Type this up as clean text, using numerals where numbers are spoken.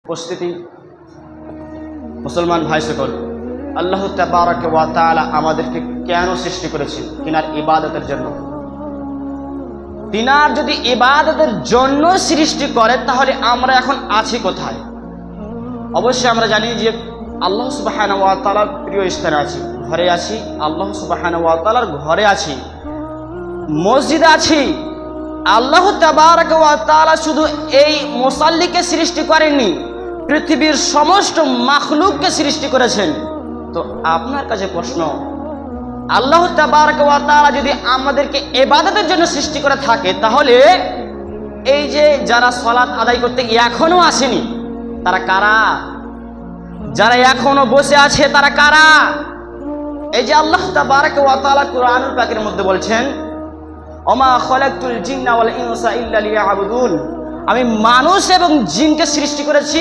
উপস্থিতি মুসলমান ভাই সকল, আল্লাহ তাবারক ওয়া তাআলা আমাদেরকে কেন সৃষ্টি করেছেন? তিনার ইবাদতের জন্য। তিনার যদি ইবাদতের জন্য সৃষ্টি করে তাহলে আমরা এখন আছি কোথায়? অবশ্যই আমরা জানি যে আল্লাহ সুবহানাহু ওয়া তাআলার প্রিয় স্থানে আছি, ঘরে আছি, আল্লাহ সুবহানাহু ওয়া তাআলার ঘরে আছি, মসজিদে আছি। আল্লাহ তাবারক ওয়া তাআলা শুধু এই মুসাল্লিকে সৃষ্টি করেননি, পৃথিবীর সমস্ত মাখলুককে সৃষ্টি করেছেন। তো আপনার কাছে প্রশ্ন, আল্লাহ তাবারক ওয়া তাআলা যদি আমাদেরকে ইবাদতের জন্য সৃষ্টি করে থাকে, তাহলে এই যে যারা সালাত আদায় করতে এখনো আসেনি তারা কারা? যারা এখনো বসে আছে তারা কারা? এই যে আল্লাহ তাবারক ওয়া তাআলা কুরআনুল পাকের মধ্যে বলছেন, ওমা খালাকতুল জিন্না ওয়াল ইনসা ইল্লা লিয়াবুদুন, আমি মানুষ এবং জিনকে সৃষ্টি করেছি